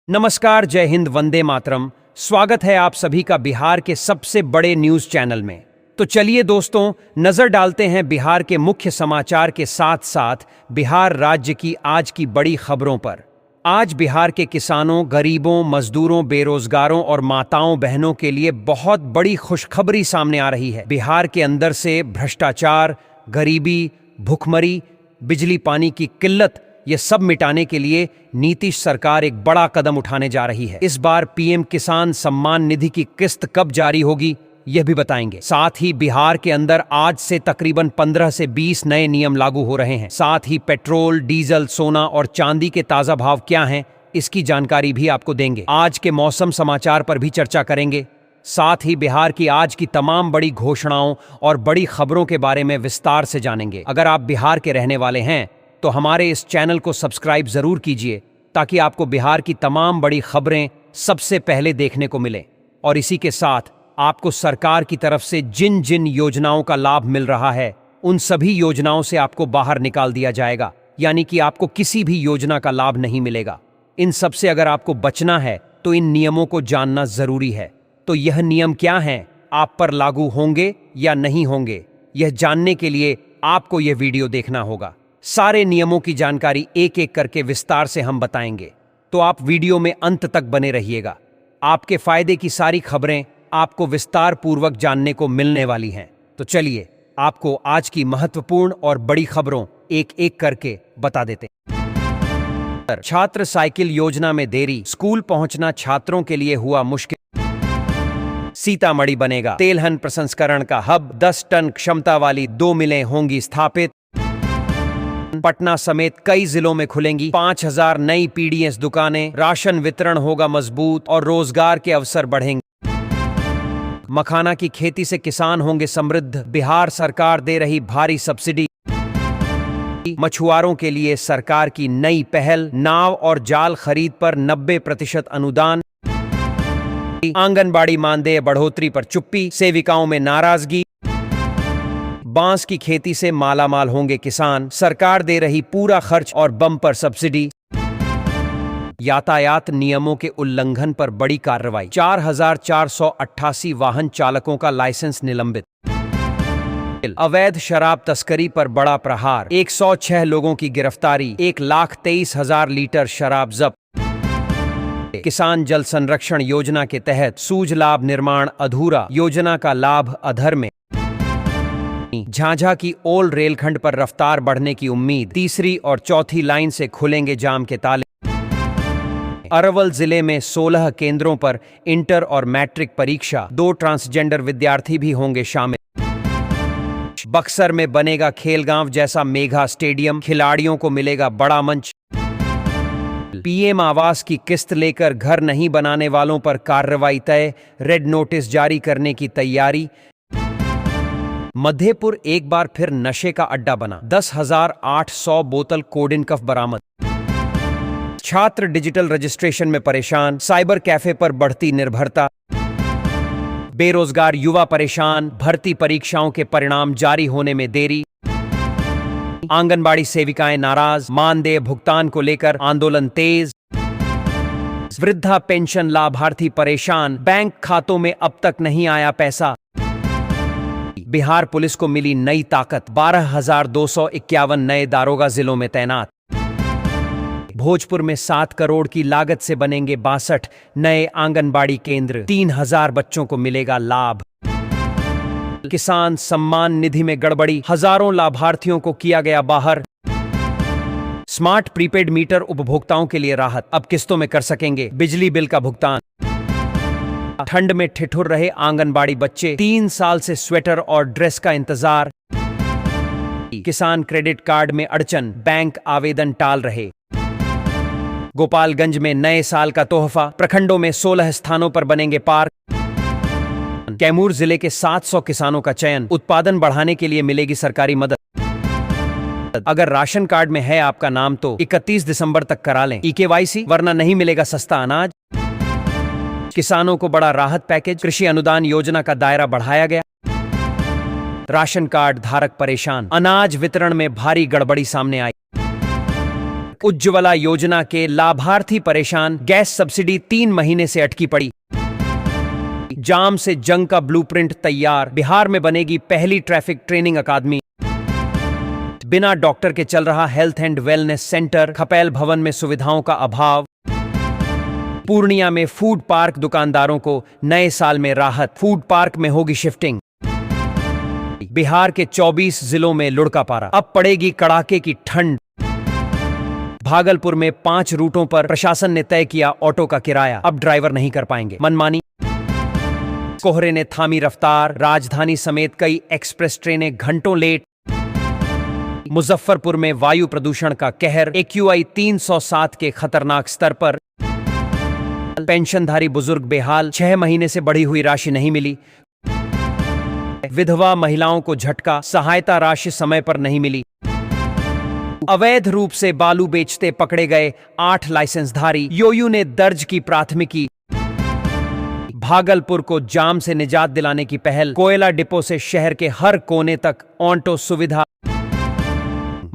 नमस्कार, जय हिंद, वंदे मातरम। स्वागत है आप सभी का बिहार के सबसे बड़े न्यूज चैनल में। तो चलिए दोस्तों, नजर डालते हैं बिहार के मुख्य समाचार के साथ साथ बिहार राज्य की आज की बड़ी खबरों पर। आज बिहार के किसानों, गरीबों, मजदूरों, बेरोजगारों और माताओं बहनों के लिए बहुत बड़ी खुशखबरी सामने आ रही है। बिहार के अंदर से भ्रष्टाचार, गरीबी, भुखमरी, बिजली पानी की किल्लत, ये सब मिटाने के लिए नीतीश सरकार एक बड़ा कदम उठाने जा रही है। इस बार पीएम किसान सम्मान निधि की किस्त कब जारी होगी, यह भी बताएंगे। साथ ही बिहार के अंदर आज से तकरीबन 15 से 20 नए नियम लागू हो रहे हैं। साथ ही पेट्रोल, डीजल, सोना और चांदी के ताजा भाव क्या हैं, इसकी जानकारी भी आपको देंगे। आज के मौसम समाचार पर भी चर्चा करेंगे। साथ ही बिहार की आज की तमाम बड़ी घोषणाओं और बड़ी खबरों के बारे में विस्तार से जानेंगे। अगर आप बिहार के रहने वाले हैं तो हमारे इस चैनल को सब्सक्राइब जरूर कीजिए, ताकि आपको बिहार की तमाम बड़ी खबरें सबसे पहले देखने को मिले। और इसी के साथ आपको सरकार की तरफ से जिन जिन योजनाओं का लाभ मिल रहा है, उन सभी योजनाओं से आपको बाहर निकाल दिया जाएगा, यानी कि आपको किसी भी योजना का लाभ नहीं मिलेगा। इन सब से अगर आपको बचना है तो इन नियमों को जानना जरूरी है। तो यह नियम क्या हैं, आप पर लागू होंगे या नहीं होंगे, यह जानने के लिए आपको यह वीडियो देखना होगा। सारे नियमों की जानकारी एक एक करके विस्तार से हम बताएंगे, तो आप वीडियो में अंत तक बने रहिएगा। आपके फायदे की सारी खबरें आपको विस्तार पूर्वक जानने को मिलने वाली हैं। तो चलिए आपको आज की महत्वपूर्ण और बड़ी खबरों एक एक करके बता देते हैं। छात्र साइकिल योजना में देरी, स्कूल पहुंचना छात्रों के लिए हुआ मुश्किल। सीतामढ़ी बनेगा तेलहन प्रसंस्करण का हब, 10 टन क्षमता वाली 2 मिलें होंगी स्थापित। पटना समेत कई जिलों में खुलेंगी 5000 नई पीडीएस दुकानें। राशन वितरण होगा मजबूत और रोजगार के अवसर बढ़ेंगे। मखाना की खेती से किसान होंगे समृद्ध, बिहार सरकार दे रही भारी सब्सिडी। मछुआरों के लिए सरकार की नई पहल, नाव और जाल खरीद पर 90% अनुदान। आंगनबाड़ी मानदेय बढ़ोतरी पर चुप्पी, सेविकाओं में नाराजगी। बांस की खेती से मालामाल होंगे किसान, सरकार दे रही पूरा खर्च और बम्पर सब्सिडी। यातायात नियमों के उल्लंघन पर बड़ी कार्रवाई, 4488 वाहन चालकों का लाइसेंस निलंबित। अवैध शराब तस्करी पर बड़ा प्रहार, 106 लोगों की गिरफ्तारी, 1,23,000 लीटर शराब जब्त। किसान जल संरक्षण योजना के तहत सूज लाभ निर्माण अधूरा, योजना का लाभ अधर में। झांझा की ओल रेलखंड पर रफ्तार बढ़ने की उम्मीद, तीसरी और चौथी लाइन से खुलेंगे जाम के ताले। अरवल जिले में 16 केंद्रों पर इंटर और मैट्रिक परीक्षा, 2 ट्रांसजेंडर विद्यार्थी भी होंगे शामिल। बक्सर में बनेगा खेलगांव जैसा मेगा स्टेडियम, खिलाड़ियों को मिलेगा बड़ा मंच। पीएम आवास की किस्त लेकर घर नहीं बनाने वालों पर कार्रवाई तय, रेड नोटिस जारी करने की तैयारी। मधेपुर एक बार फिर नशे का अड्डा बना, 10,800 बोतल कोडिन कफ बरामद। छात्र डिजिटल रजिस्ट्रेशन में परेशान, साइबर कैफे पर बढ़ती निर्भरता। बेरोजगार युवा परेशान, भर्ती परीक्षाओं के परिणाम जारी होने में देरी। आंगनबाड़ी सेविकाएं नाराज, मानदेय भुगतान को लेकर आंदोलन तेज। वृद्धा पेंशन लाभार्थी परेशान, बैंक खातों में अब तक नहीं आया पैसा। बिहार पुलिस को मिली नई ताकत, 12,251 नए दारोगा जिलों में तैनात। भोजपुर में 7 करोड़ की लागत से बनेंगे 62 नए आंगनबाड़ी केंद्र, 3,000 बच्चों को मिलेगा लाभ। किसान सम्मान निधि में गड़बड़ी, हजारों लाभार्थियों को किया गया बाहर। स्मार्ट प्रीपेड मीटर उपभोक्ताओं के लिए राहत, अब किस्तों में कर सकेंगे बिजली बिल का भुगतान। ठंड में ठिठुर रहे आंगनबाड़ी बच्चे, 3 साल से स्वेटर और ड्रेस का इंतजार। किसान क्रेडिट कार्ड में अड़चन, बैंक आवेदन टाल रहे। गोपालगंज में नए साल का तोहफा, प्रखंडों में 16 स्थानों पर बनेंगे पार्क। कैमूर जिले के 700 किसानों का चयन, उत्पादन बढ़ाने के लिए मिलेगी सरकारी मदद। अगर राशन कार्ड में है आपका नाम तो 31 दिसंबर तक करा लें EKYC, वरना नहीं मिलेगा सस्ता अनाज। किसानों को बड़ा राहत पैकेज, कृषि अनुदान योजना का दायरा बढ़ाया गया। राशन कार्ड धारक परेशान, अनाज वितरण में भारी गड़बड़ी सामने आई। उज्ज्वला योजना के लाभार्थी परेशान, गैस सब्सिडी 3 महीने से अटकी पड़ी। जाम से जंग का ब्लूप्रिंट तैयार, बिहार में बनेगी पहली ट्रैफिक ट्रेनिंग अकादमी। बिना डॉक्टर के चल रहा हेल्थ एंड वेलनेस सेंटर, खपैल भवन में सुविधाओं का अभाव। पूर्णिया में फूड पार्क दुकानदारों को नए साल में राहत, फूड पार्क में होगी शिफ्टिंग। बिहार के 24 जिलों में लुढ़का पारा, अब पड़ेगी कड़ाके की ठंड। भागलपुर में 5 रूटों पर प्रशासन ने तय किया ऑटो का किराया, अब ड्राइवर नहीं कर पाएंगे मनमानी। कोहरे ने थामी रफ्तार, राजधानी समेत कई एक्सप्रेस ट्रेनें घंटों लेट। मुजफ्फरपुर में वायु प्रदूषण का कहर, AQI 307 के खतरनाक स्तर पर। पेंशनधारी बुजुर्ग बेहाल, 6 महीने से बढ़ी हुई राशि नहीं मिली। विधवा महिलाओं को झटका, सहायता राशि समय पर नहीं मिली। अवैध रूप से बालू बेचते पकड़े गए 8 लाइसेंसधारी, योयू ने दर्ज की प्राथमिकी। भागलपुर को जाम से निजात दिलाने की पहल, कोयला डिपो से शहर के हर कोने तक ऑटो सुविधा।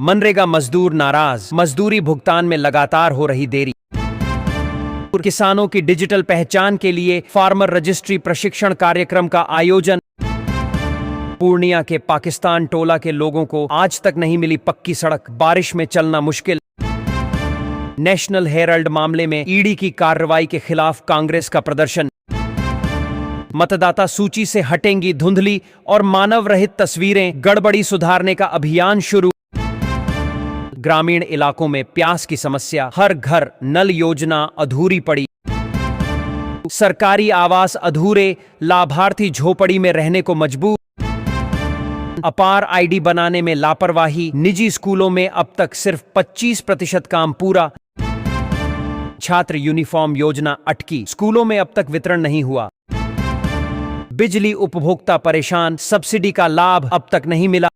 मनरेगा मजदूर नाराज, मजदूरी भुगतान में लगातार हो रही देरी। किसानों की डिजिटल पहचान के लिए फार्मर रजिस्ट्री प्रशिक्षण कार्यक्रम का आयोजन। पूर्णिया के पाकिस्तान टोला के लोगों को आज तक नहीं मिली पक्की सड़क, बारिश में चलना मुश्किल। नेशनल हेराल्ड मामले में ईडी की कार्रवाई के खिलाफ कांग्रेस का प्रदर्शन। मतदाता सूची से हटेंगी धुंधली और मानव रहित तस्वीरें, गड़बड़ी सुधारने का अभियान शुरू। ग्रामीण इलाकों में प्यास की समस्या, हर घर नल योजना अधूरी पड़ी। सरकारी आवास अधूरे, लाभार्थी झोपड़ी में रहने को मजबूर। अपार आईडी बनाने में लापरवाही, निजी स्कूलों में अब तक सिर्फ 25% काम पूरा। छात्र यूनिफॉर्म योजना अटकी, स्कूलों में अब तक वितरण नहीं हुआ। बिजली उपभोक्ता परेशान, सब्सिडी का लाभ अब तक नहीं मिला।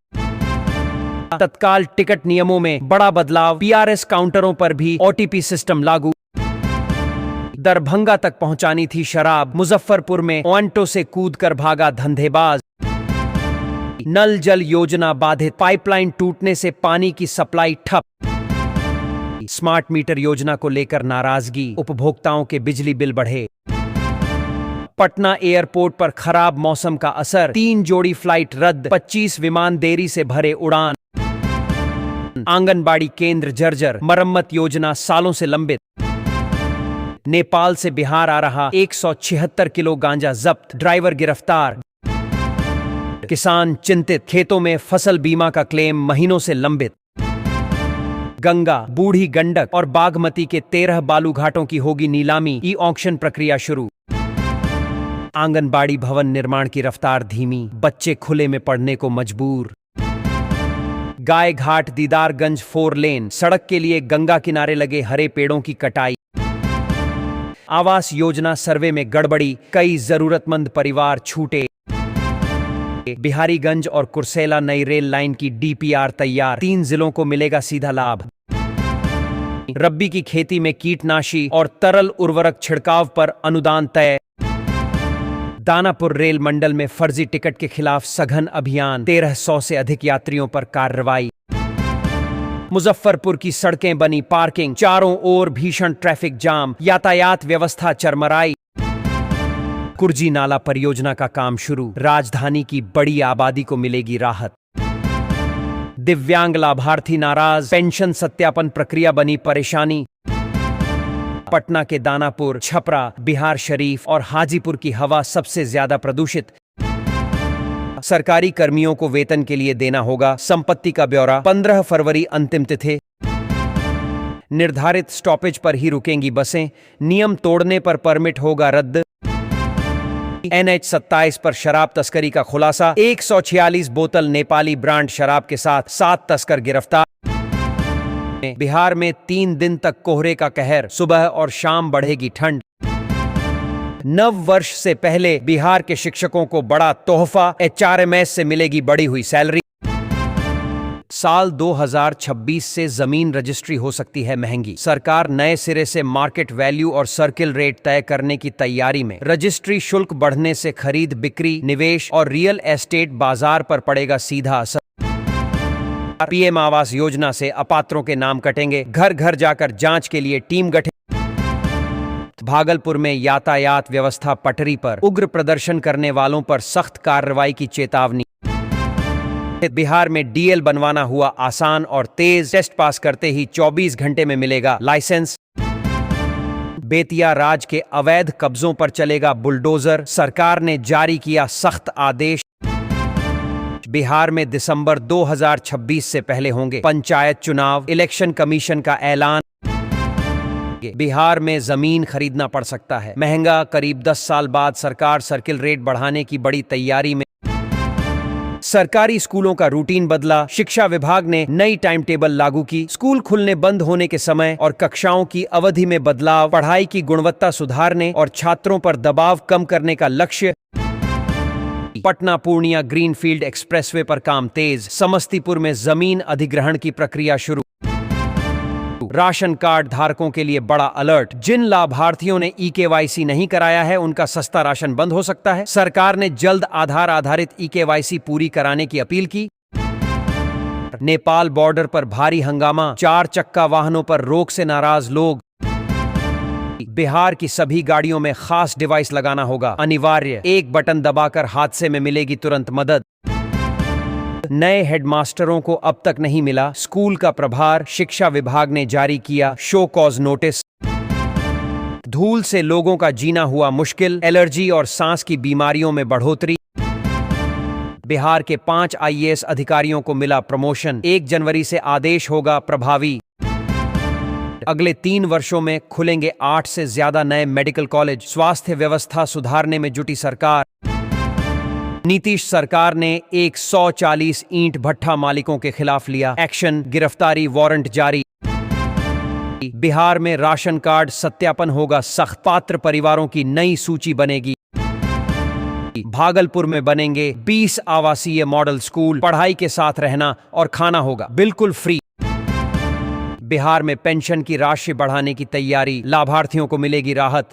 तत्काल टिकट नियमों में बड़ा बदलाव, PRS काउंटरों पर भी OTP सिस्टम लागू। दरभंगा तक पहुंचानी थी शराब, मुजफ्फरपुर में ऑन्टो से कूदकर भागा धंधेबाज। नल जल योजना बाधित, पाइपलाइन टूटने से पानी की सप्लाई ठप। स्मार्ट मीटर योजना को लेकर नाराजगी, उपभोक्ताओं के बिजली बिल बढ़े। पटना एयरपोर्ट पर खराब मौसम का असर, 3 जोड़ी फ्लाइट रद्द, 25 विमान देरी से भरे उड़ान। आंगनबाड़ी केंद्र जर्जर, मरम्मत योजना सालों से लंबित। नेपाल से बिहार आ रहा 176 किलो गांजा जब्त, ड्राइवर गिरफ्तार। किसान चिंतित, खेतों में फसल बीमा का क्लेम महीनों से लंबित। गंगा, बूढ़ी गंडक और बागमती के 13 बालू घाटों की होगी नीलामी, ई ऑक्शन प्रक्रिया शुरू। आंगनबाड़ी भवन निर्माण की रफ्तार धीमी, बच्चे खुले में पढ़ने को मजबूर। गाय घाट दीदारगंज 4 लेन, सड़क के लिए गंगा किनारे लगे हरे पेड़ों की कटाई। आवास योजना सर्वे में गड़बड़ी, कई जरूरतमंद परिवार छूटे। बिहारीगंज और कुर्सेला नई रेल लाइन की DPR तैयार, 3 जिलों को मिलेगा सीधा लाभ। रब्बी की खेती में कीटनाशी और तरल उर्वरक छिड़काव पर अनुदान तय। दानापुर रेल मंडल में फर्जी टिकट के खिलाफ सघन अभियान, 1300 से अधिक यात्रियों पर कार्रवाई। मुजफ्फरपुर की सड़कें बनी पार्किंग, चारों ओर भीषण ट्रैफिक जाम, यातायात व्यवस्था चरमराई। कुर्जी नाला परियोजना का काम शुरू, राजधानी की बड़ी आबादी को मिलेगी राहत। दिव्यांग लाभार्थी नाराज, पेंशन सत्यापन प्रक्रिया बनी परेशानी। पटना के दानापुर, छपरा, बिहार शरीफ और हाजीपुर की हवा सबसे ज्यादा प्रदूषित। सरकारी कर्मियों को वेतन के लिए देना होगा संपत्ति का ब्यौरा, 15 फरवरी अंतिम तिथि। निर्धारित स्टॉपेज पर ही रुकेंगी बसें, नियम तोड़ने पर परमिट होगा रद्द। NH 27 पर शराब तस्करी का खुलासा, 146 बोतल नेपाली ब्रांड शराब के साथ 7 तस्कर गिरफ्तार। बिहार में 3 दिन तक कोहरे का कहर, सुबह और शाम बढ़ेगी ठंड। नव वर्ष से पहले बिहार के शिक्षकों को बड़ा तोहफा, HRMS से मिलेगी बढ़ी हुई सैलरी। साल 2026 से जमीन रजिस्ट्री हो सकती है महंगी, सरकार नए सिरे से मार्केट वैल्यू और सर्किल रेट तय करने की तैयारी में। रजिस्ट्री शुल्क बढ़ने से खरीद बिक्री, निवेश और रियल एस्टेट बाजार पर पड़ेगा सीधा असर। पीएम आवास योजना से अपात्रों के नाम कटेंगे, घर घर जाकर जांच के लिए टीम गठित। भागलपुर में यातायात व्यवस्था पटरी पर, उग्र प्रदर्शन करने वालों पर सख्त कार्रवाई की चेतावनी। बिहार में डीएल बनवाना हुआ आसान और तेज, टेस्ट पास करते ही 24 घंटे में मिलेगा लाइसेंस। बेतिया राज के अवैध कब्जों पर चलेगा बुलडोजर, सरकार ने जारी किया सख्त आदेश। बिहार में दिसंबर 2026 से पहले होंगे पंचायत चुनाव, इलेक्शन कमीशन का ऐलान। बिहार में जमीन खरीदना पड़ सकता है महंगा, करीब 10 साल बाद सरकार सर्किल रेट बढ़ाने की बड़ी तैयारी में। सरकारी स्कूलों का रूटीन बदला, शिक्षा विभाग ने नई टाइम टेबल लागू की। स्कूल खुलने बंद होने के समय और कक्षाओं की अवधि में बदलाव, पढ़ाई की गुणवत्ता सुधारने और छात्रों पर दबाव कम करने का लक्ष्य। पटना पूर्णिया ग्रीनफील्ड एक्सप्रेसवे पर काम तेज, समस्तीपुर में जमीन अधिग्रहण की प्रक्रिया शुरू। राशन कार्ड धारकों के लिए बड़ा अलर्ट, जिन लाभार्थियों ने ई-केवाईसी नहीं कराया है उनका सस्ता राशन बंद हो सकता है। सरकार ने जल्द आधार आधारित ई-केवाईसी पूरी कराने की अपील की। नेपाल बॉर्डर पर भारी हंगामा, 4 चक्का वाहनों पर रोक से नाराज लोग। बिहार की सभी गाड़ियों में खास डिवाइस लगाना होगा अनिवार्य, एक बटन दबाकर हादसे में मिलेगी तुरंत मदद। नए हेडमास्टरों को अब तक नहीं मिला स्कूल का प्रभार, शिक्षा विभाग ने जारी किया शो कॉज नोटिस। धूल से लोगों का जीना हुआ मुश्किल, एलर्जी और सांस की बीमारियों में बढ़ोतरी। बिहार के 5 आईएएस अधिकारियों को मिला प्रमोशन, 1 जनवरी से आदेश होगा प्रभावी। अगले 3 वर्षों में खुलेंगे 8 से ज्यादा नए मेडिकल कॉलेज, स्वास्थ्य व्यवस्था सुधारने में जुटी सरकार। नीतीश सरकार ने 140 ईंट भट्ठा मालिकों के खिलाफ लिया एक्शन, गिरफ्तारी वारंट जारी। बिहार में राशन कार्ड सत्यापन होगा सख्त, पात्र परिवारों की नई सूची बनेगी। भागलपुर में बनेंगे 20 आवासीय मॉडल स्कूल, पढ़ाई के साथ रहना और खाना होगा बिल्कुल फ्री। बिहार में पेंशन की राशि बढ़ाने की तैयारी, लाभार्थियों को मिलेगी राहत।